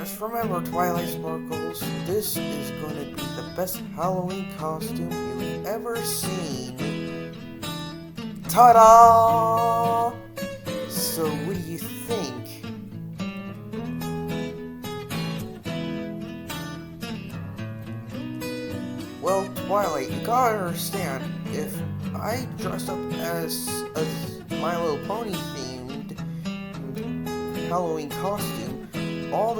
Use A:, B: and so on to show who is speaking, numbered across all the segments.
A: Just remember, Twilight Sparkles, this is gonna be the best Halloween costume you've ever seen. Ta-da! So, what do you think? Well, Twilight, you gotta understand, if I dress up as a My Little Pony themed Halloween costume, all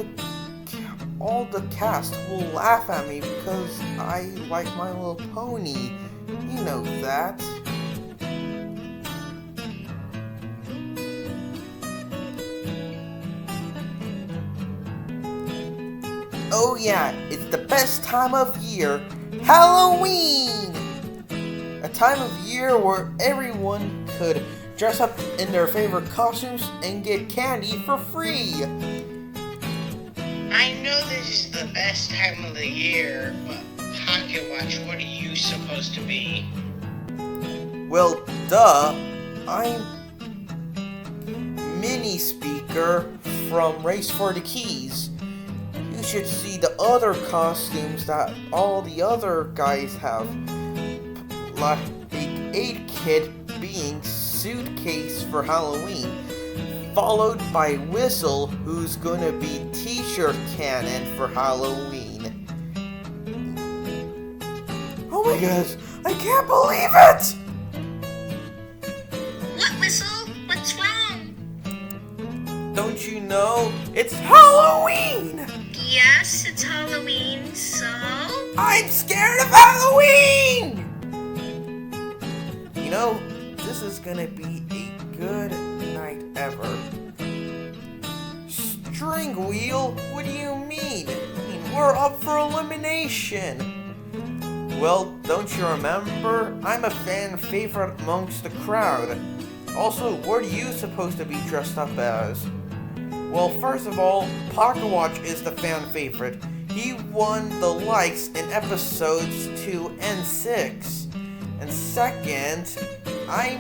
A: the cast will laugh at me because I like My Little Pony. You know that. Oh yeah, it's the best time of year, Halloween! A time of year where everyone could dress up in their favorite costumes and get candy for free.
B: I know this is the best time of the year, but Pocket Watch, what are you supposed to be?
A: Well, duh, I'm Mini Speaker from Race for the Keys. You should see the other costumes that all the other guys have, like 8 Kid being Suitcase for Halloween, followed by Whistle, who's gonna be T-shirt Cannon for Halloween. Oh my gosh, I can't believe it!
C: What, Whistle? What's wrong?
A: Don't you know? It's Halloween!
C: Yes, it's Halloween, so?
A: I'm scared of Halloween! You know, this is gonna be a good night ever. String Wheel? What do you mean? We're up for elimination! Well, don't you remember? I'm a fan favorite amongst the crowd. Also, what are you supposed to be dressed up as? Well, first of all, Pocket Watch is the fan favorite. He won the likes in episodes 2 and 6. And second, I'm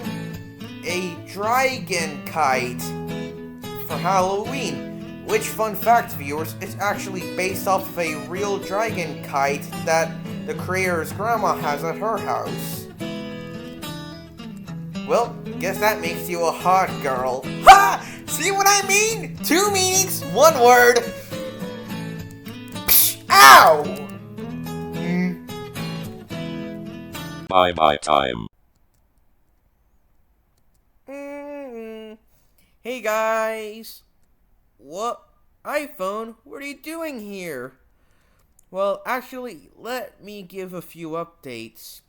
A: a dragon kite for Halloween. Which, fun fact, viewers, is actually based off of a real dragon kite that the creator's grandma has at her house. Well, guess that makes you a hot girl. Ha! See what I mean? 2 meanings, 1 word. Psh, ow!
D: Bye-bye time.
A: Hey guys. What? iPhone? What are you doing here? Well, actually, let me give a few updates.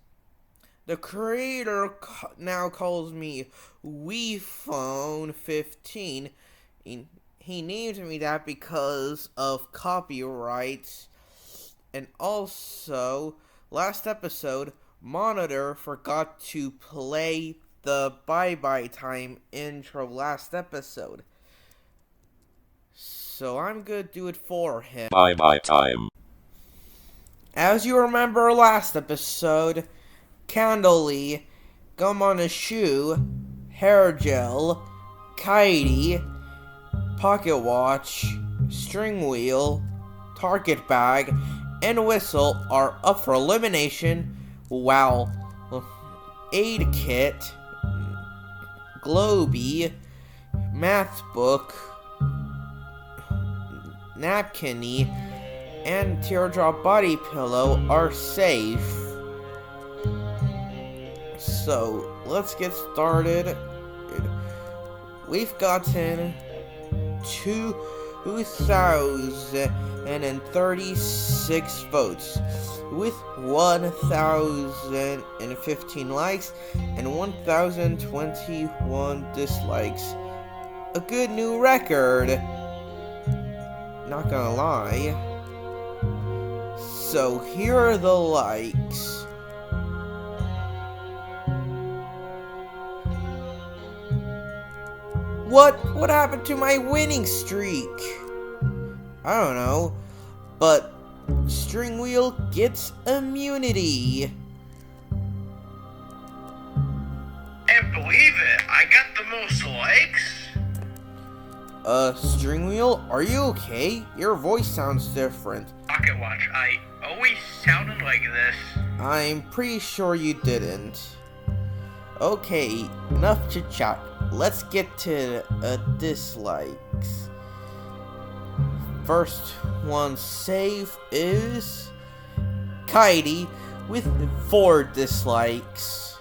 A: The creator now calls me WePhone 15. He named me that because of copyrights. And also, last episode, Monitor forgot to play the bye-bye time intro last episode. So I'm gonna do it for him.
D: Bye-bye time.
A: As you remember last episode, Candlely, Gum on a Shoe, Hair Gel, Kitey, Pocket Watch, String Wheel, Target Bag, and Whistle are up for elimination, while Aid Kit, Globy, Math Book, Napkiny, and Teardrop Body Pillow are safe. So, let's get started. We've gotten 2,036 votes, with 1,015 likes and 1,021 dislikes. A good new record, not gonna lie. So here are the likes. What happened to my winning streak? I don't know, but String Wheel gets immunity.
B: Can't believe it, I got the most likes?
A: String Wheel, are you okay? Your voice sounds different.
D: Pocket Watch, I always sounded like this.
A: I'm pretty sure you didn't. Okay, enough chit chat. Let's get to dislikes. First one save is Kitey with 4 dislikes,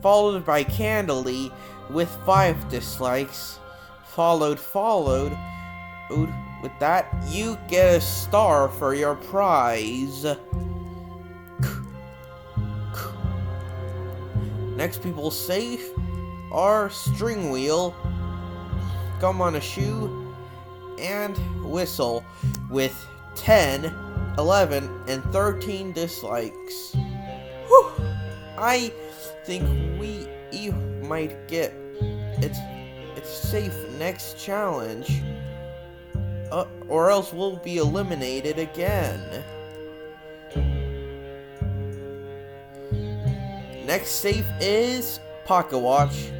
A: followed by Candily with 5 dislikes, followed with that you get a star for your prize. Next people safe are String Wheel, Gum on a Shoe, and Whistle with 10, 11, and 13 dislikes. Whew. I think we might get it's safe next challenge, or else we'll be eliminated again. Next safe is Pocket Watch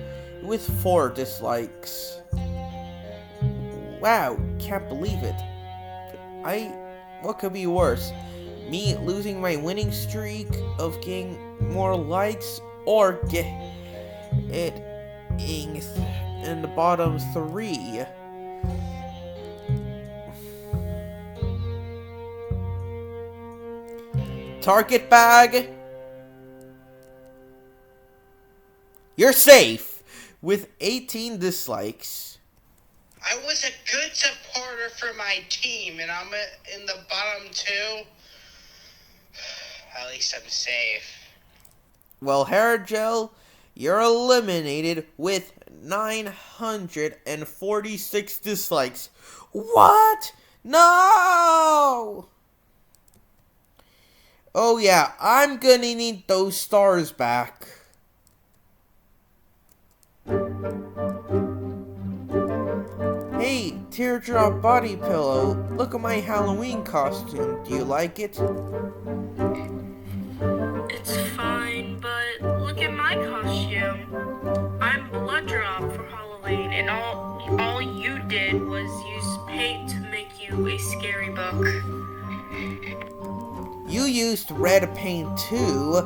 A: with 4 dislikes. Wow, can't believe it. What could be worse? Me losing my winning streak of getting more likes, or getting in the bottom 3? Target bag. You're safe with 18 dislikes.
B: I was a good supporter for my team, and I'm in the bottom 2. At least I'm safe.
A: Well, Hair Gel, you're eliminated with 946 dislikes. What? No! Oh yeah, I'm gonna need those stars back. Hey, Teardrop Body Pillow, look at my Halloween costume. Do you like it?
C: It's fine, but look at my costume. I'm Blood Drop for Halloween, and all you did was use paint to make you a scary book.
A: You used red paint too.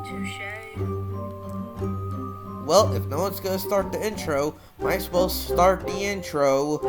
C: Touche.
A: Well, if no one's gonna start the intro, might as well start the intro.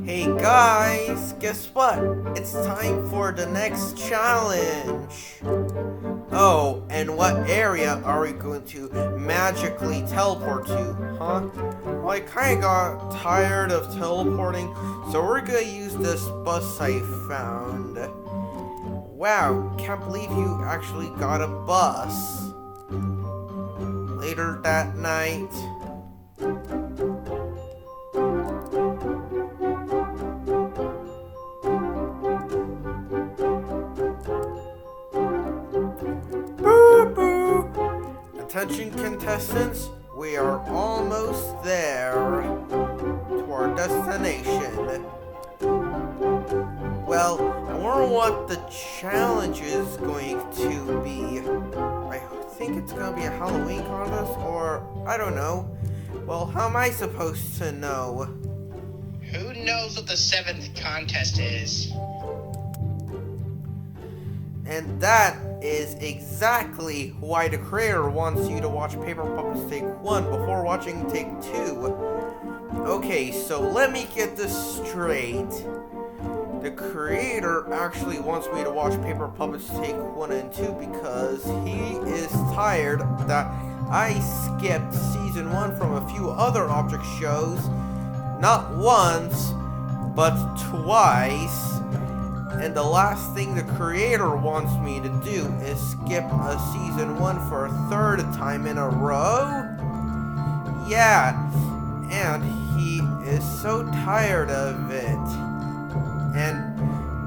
A: Hey guys, guess what? It's time for the next challenge. Oh, and what area are we going to magically teleport to, huh? Well, I kinda got tired of teleporting, so we're gonna use this bus I found. Wow, can't believe you actually got a bus. Later that night. Attention contestants, we are almost there to our destination. Well, I wonder what the challenge is going to be. I think it's going to be a Halloween contest, or I don't know. Well, how am I supposed to know?
B: Who knows what the 7th contest is?
A: And that is exactly why the creator wants you to watch Paper Puppets Take 1 before watching Take 2. Okay, so let me get this straight. The creator actually wants me to watch Paper Puppets Take 1 and 2 because he is tired that I skipped Season 1 from a few other object shows, not once, but twice. And the last thing the creator wants me to do is skip a Season 1 for a 3rd time in a row? Yeah, and he is so tired of it. And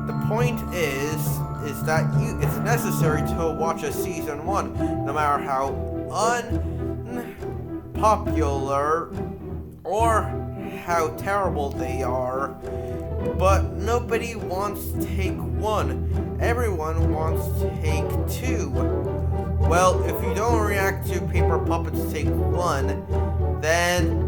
A: the point is that it's necessary to watch a Season 1, no matter how unpopular or how terrible they are. But nobody wants Take 1. Everyone wants Take 2. Well, if you don't react to Paper Puppets Take 1, then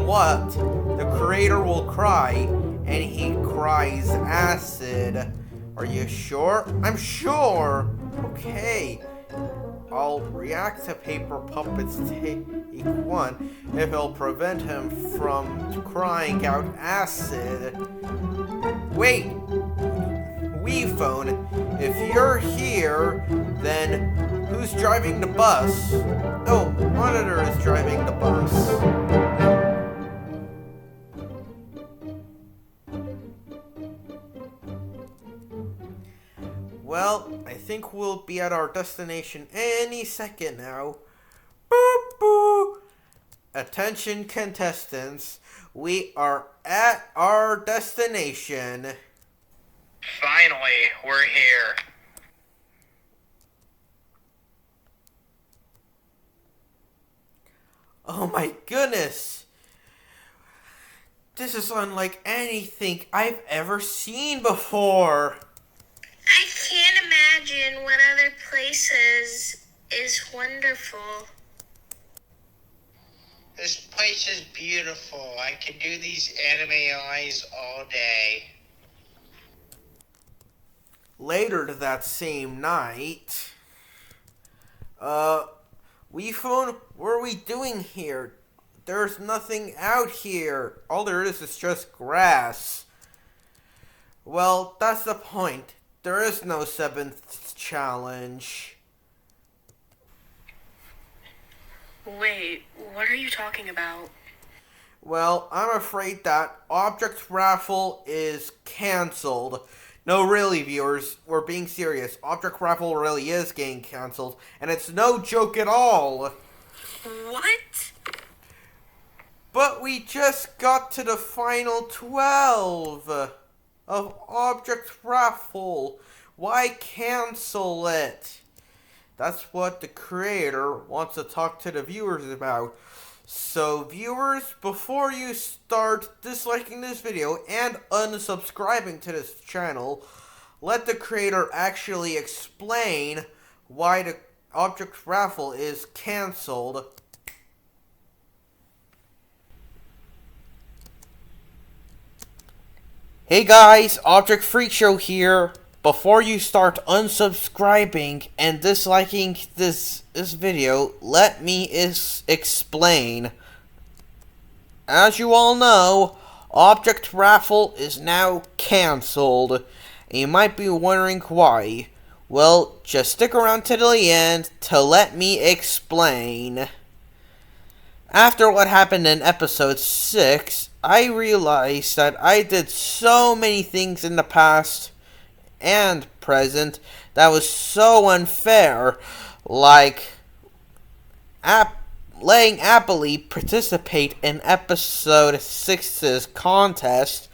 A: what? The creator will cry, and he cries acid. Are you sure? I'm sure! Okay. I'll react to Paper Puppets Take 1 if it'll prevent him from crying out acid. Wait! Wii Phone, if you're here, then who's driving the bus? Oh, Monitor is driving the bus. Well, I think we'll be at our destination any second now. Boop boo! Attention contestants, we are at our destination.
D: Finally, we're here.
A: Oh my goodness! This is unlike anything I've ever seen before.
C: I can't imagine what other places is wonderful.
B: This place is beautiful. I can do these anime eyes all day.
A: Later that same night, Wii Phone, what are we doing here? There's nothing out here. All there is just grass. Well, that's the point. There is no 7th challenge.
C: Wait, what are you talking about?
A: Well, I'm afraid that Object Raffle is cancelled. No, really, viewers, we're being serious. Object Raffle really is getting cancelled, and it's no joke at all.
C: What?
A: But we just got to the final 12 of Object Raffle. Why cancel it? That's what the creator wants to talk to the viewers about. So viewers, before you start disliking this video and unsubscribing to this channel, let the creator actually explain why the Object Raffle is cancelled. Hey guys, Object Freak Show here. Before you start unsubscribing and disliking this video, let me explain. As you all know, Object Raffle is now cancelled. And you might be wondering why. Well, just stick around to the end to let me explain. After what happened in episode 6, I realized that I did so many things in the past and present that was so unfair, like letting Appley participate in episode 6's contest,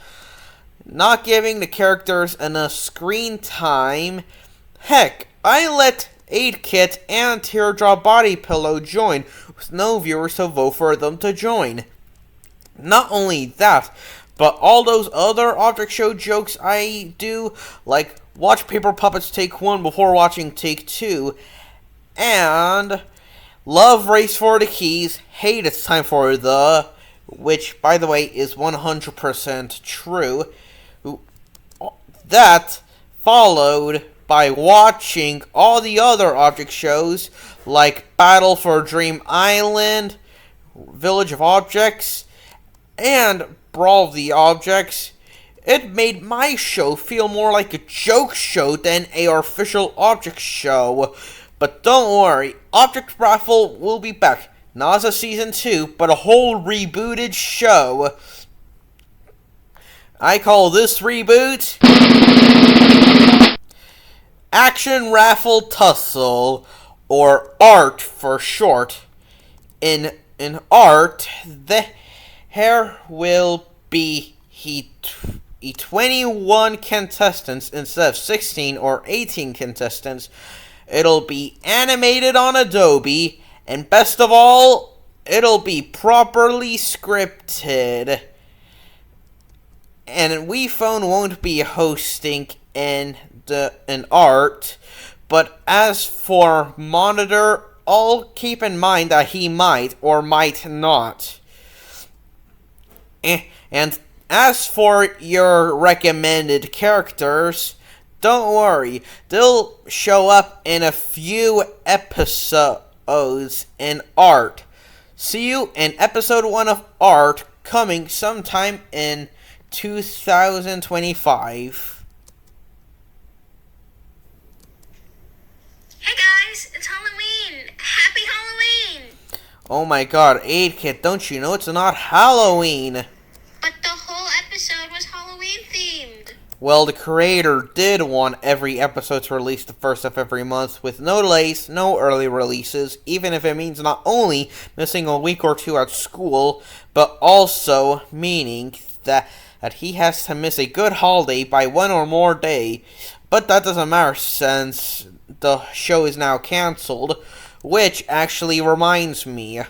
A: not giving the characters enough screen time. Heck, I let 8-Kit and Teardrop Body Pillow join, with no viewers to vote for them to join. Not only that, but all those other Object Show jokes I do, like watch Paper Puppets Take 1 before watching Take 2, and Love Race for the Keys, hate It's Time for the, which, by the way, is 100% true. That followed by watching all the other object shows like Battle for Dream Island, Village of Objects, and Brawl of the Objects. It made my show feel more like a joke show than a official object show. But don't worry, Object Raffle will be back. Not as a season 2, but a whole rebooted show. I call this reboot Action Raffle Tussle, or A.R.T for short. In A.R.T, there will be 21 contestants instead of 16 or 18 contestants. It'll be animated on Adobe, and best of all, it'll be properly scripted. And WePhone won't be hosting an A.R.T, but as for Monitor, I'll keep in mind that he might or might not. And as for your recommended characters, don't worry, they'll show up in a few episodes in A.R.T. See you in episode 1 of A.R.T. coming sometime in 2025.
C: Hey guys, it's Halloween! Happy Halloween!
A: Oh my god, 8-Kit, don't you know it's not Halloween?
C: But the whole episode was Halloween themed.
A: Well, the creator did want every episode to release the first of every month with no delays, no early releases, even if it means not only missing a week or two at school, but also meaning that he has to miss a good holiday by one or more day. But that doesn't matter since the show is now cancelled, which actually reminds me,